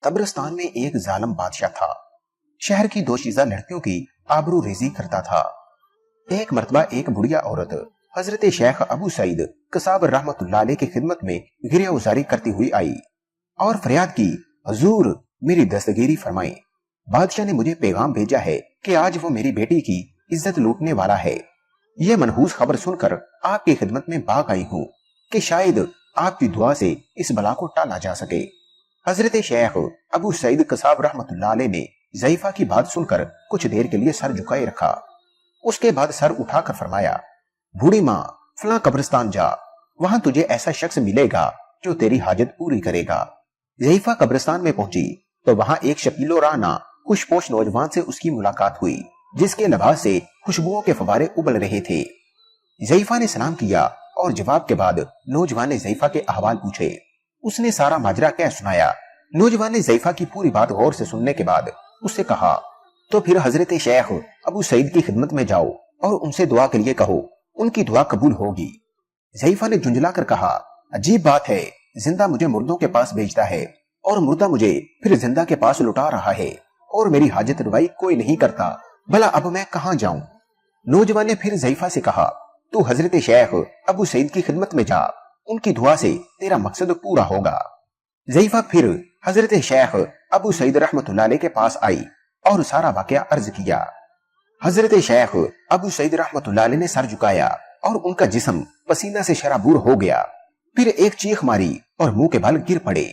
قبرستان میں ایک ظالم بادشاہ تھا۔ شہر کی دوشیزہ لڑکیوں کی آبرو ریزی کرتا تھا۔ ایک مرتبہ ایک بڑھیا عورت حضرت شیخ ابو سعید قصاب رحمت اللہ علیہ کی خدمت میں گریہ وزاری کرتی ہوئی آئی اور فریاد کی، حضور میری دستگیری فرمائیں، بادشاہ نے مجھے پیغام بھیجا ہے کہ آج وہ میری بیٹی کی عزت لوٹنے والا ہے۔ یہ منحوس خبر سن کر آپ کی خدمت میں بھاگ آئی ہوں کہ شاید آپ کی دعا سے اس بلا کو ٹالا جا سکے۔ حضرت شیخ ابو سعید قصاب رحمت اللہ علیہ نے ضعیفہ کی بات سن کر کچھ دیر کے لیے سر جھکائے رکھا، اس کے بعد سر اٹھا کر فرمایا، بوڑھی ماں فلاں قبرستان جا، وہاں تجھے ایسا شخص ملے گا جو تیری حاجت پوری کرے گا۔ ضعیفہ قبرستان میں پہنچی تو وہاں ایک شکیل و رانا خوش پوش نوجوان سے اس کی ملاقات ہوئی جس کے لباس سے خوشبوؤں کے فوارے ابل رہے تھے۔ ضعیفہ نے سلام کیا اور جواب کے بعد نوجوان نے ضعیفہ کے احوال پوچھے۔ اس نے سارا ماجرا کہہ سنایا۔ نوجوان نے ضعیفہ کی پوری بات غور سے سننے کے بعد اس سے کہا، تو پھر حضرت شیخ ابو سعید کی خدمت میں جاؤ اور ان سے دعا کے لیے کہو، ان کی دعا قبول ہوگی۔ ضعیفہ نے جھنجلا کر کہا، عجیب بات ہے، زندہ مجھے مردوں کے پاس بھیجتا ہے اور مردہ مجھے پھر زندہ کے پاس لٹا رہا ہے، اور میری حاجت روائی کوئی نہیں کرتا، بھلا اب میں کہاں جاؤں؟ نوجوان نے پھر ضعیفہ سے کہا، تو حضرت شیخ ابو سعید کی خدمت میں جا، ان کی دعا سے تیرا مقصد پورا ہوگا۔ ضعیفہ پھر حضرت شیخ ابو سعید رحمت اللہ علیہ کے پاس آئی اور سارا واقعہ عرض کیا۔ حضرت شیخ ابو سعید رحمت اللہ علیہ نے سر جھکایا اور ان کا جسم پسینہ سے شرابور ہو گیا، پھر ایک چیخ ماری اور منہ کے بال گر پڑے۔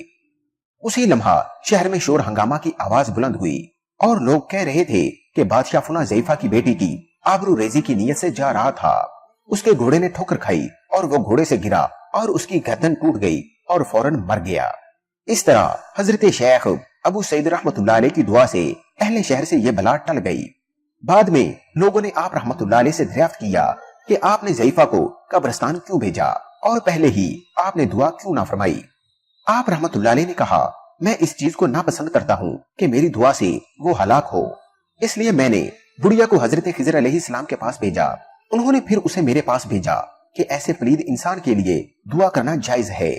اسی لمحہ شہر میں شور ہنگامہ کی آواز بلند ہوئی اور لوگ کہہ رہے تھے کہ بادشاہ فلاں ضعیفہ کی بیٹی کی آبرو ریزی کی نیت سے جا رہا تھا۔ اس کے گھوڑے نے ٹھوکر کھائی اور وہ گھوڑے سے گرا اور اس کی گردن ٹوٹ گئی اور فوراً مر گیا۔ اس طرح حضرت شیخ ابو سعید رحمت اللہ علیہ کی دعا سے اہل شہر سے یہ بلا ٹل گئی۔ بعد میں لوگوں نے آپ رحمت اللہ علیہ سے دریافت کیا کہ آپ نے ضعیفہ کو قبرستان کیوں بھیجا اور پہلے ہی آپ نے دعا کیوں نہ فرمائی؟ آپ رحمت اللہ علیہ نے کہا، میں اس چیز کو ناپسند کرتا ہوں کہ میری دعا سے وہ ہلاک ہو، اس لیے میں نے بڑھیا کو حضرت خضر علیہ السلام کے پاس بھیجا، انہوں نے پھر اسے میرے پاس بھیجا کہ ایسے پلید انسان کے لیے دعا کرنا جائز ہے۔